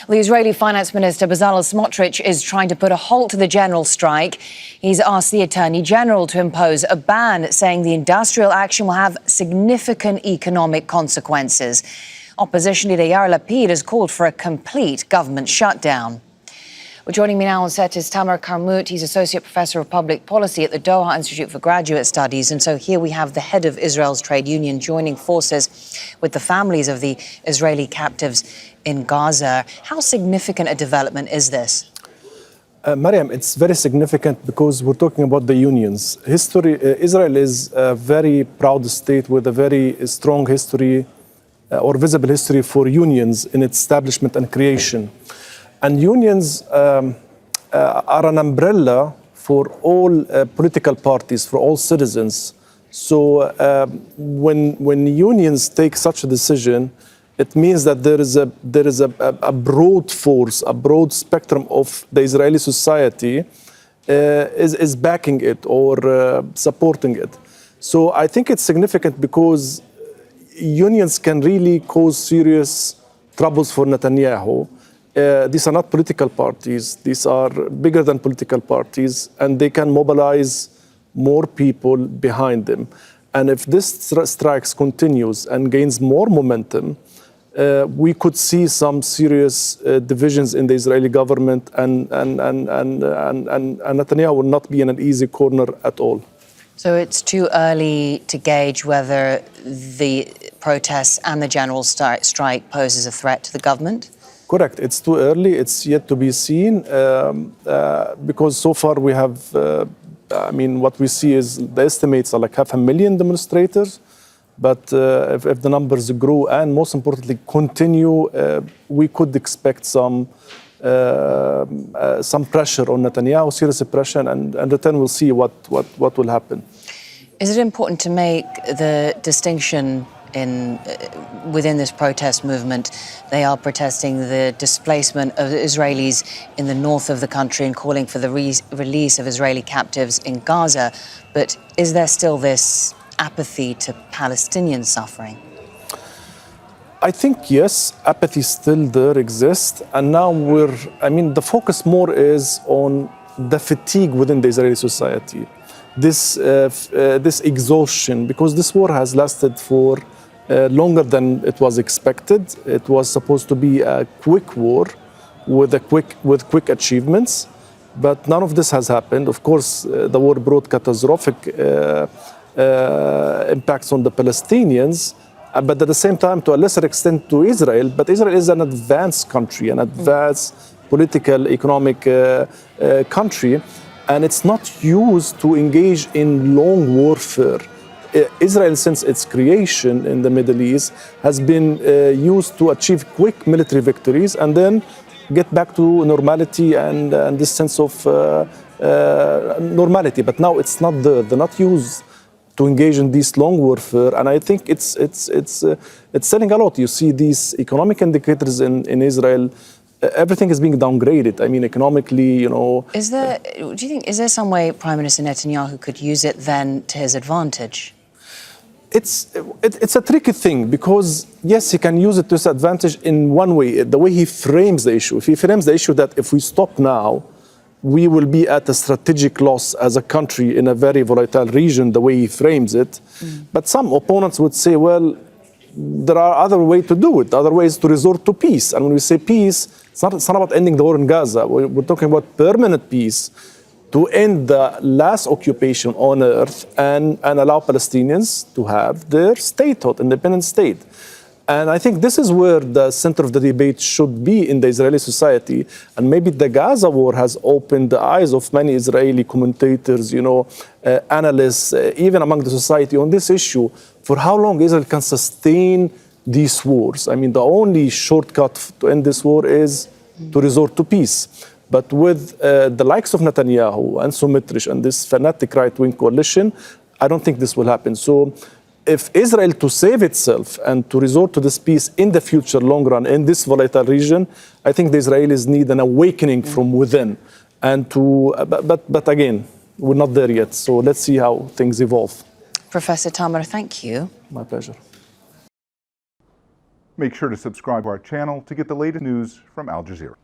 The Israeli Finance Minister Bezalel Smotrich is trying to put a halt to the general strike. He's asked the Attorney General to impose a ban, saying the industrial action will have significant economic consequences. Opposition leader Yair Lapid has called for a complete government shutdown. Well, joining me now on set is Tamer Qarmout. He's Associate Professor of Public Policy at the Doha Institute for Graduate Studies. And so here we have the head of Israel's trade union joining forces with the families of the Israeli captives in Gaza. How significant a development is this? Mariam, it's very significant because we're talking about the unions. Israel is a very proud state with a very strong history or visible history for unions in its establishment and creation. And unions are an umbrella for all political parties, for all citizens. So when unions take such a decision, it means that there is a broad force, a broad spectrum of the Israeli society is backing it or supporting it. So I think it's significant because unions can really cause serious troubles for Netanyahu. These are not political parties. These are bigger than political parties, and they can mobilize more people behind them. And if this strikes continues and gains more momentum, we could see some serious divisions in the Israeli government, and Netanyahu will not be in an easy corner at all. So it's too early to gauge whether the protests and the general strike poses a threat to the government? Correct. It's too early. It's yet to be seen because so far we have, what we see is the estimates are like 500,000 demonstrators. But if the numbers grow and most importantly continue, we could expect some pressure on Netanyahu, serious pressure, and then we'll see what will happen. Is it important to make the distinction within this protest movement? They are protesting the displacement of Israelis in the north of the country and calling for the release of Israeli captives in Gaza. But is there still this apathy to Palestinian suffering? I think yes, apathy still there exists, and now the focus more is on the fatigue within the Israeli society, this exhaustion, because this war has lasted for longer than it was expected. It was supposed to be a quick war with quick achievements, but none of this has happened. Of course, the war brought catastrophic impacts on the Palestinians, but at the same time, to a lesser extent, to Israel. But Israel is an advanced country, an advanced political, economic country, and it's not used to engage in long warfare. Israel, since its creation in the Middle East, has been used to achieve quick military victories and then get back to normality and this sense of normality. But now it's not there. They're not used to engage in this long warfare, and I think it's selling a lot. You see these economic indicators in Israel. Everything is being downgraded. I mean, economically, do you think, is there some way Prime Minister Netanyahu could use it then to his advantage? It's a tricky thing because, yes, he can use it to his advantage in one way, the way he frames the issue. If he frames the issue that if we stop now, we will be at a strategic loss as a country in a very volatile region, the way he frames it. But some opponents would say, well, there are other ways to do it, other ways to resort to peace. And when we say peace, it's not about ending the war in Gaza. We're talking about permanent peace to end the last occupation on earth and allow Palestinians to have their statehood, independent state. And I think this is where the center of the debate should be in the Israeli society. And maybe the Gaza war has opened the eyes of many Israeli commentators, analysts, even among the society on this issue, for how long Israel can sustain these wars. I mean, the only shortcut to end this war is to resort to peace. But with the likes of Netanyahu and Smotrich and this fanatic right-wing coalition, I don't think this will happen. So if Israel, to save itself and to resort to this peace in the future, long run, in this volatile region, I think the Israelis need an awakening from within. And but again, we're not there yet. So let's see how things evolve. Professor Tamer, thank you. My pleasure. Make sure to subscribe to our channel to get the latest news from Al Jazeera.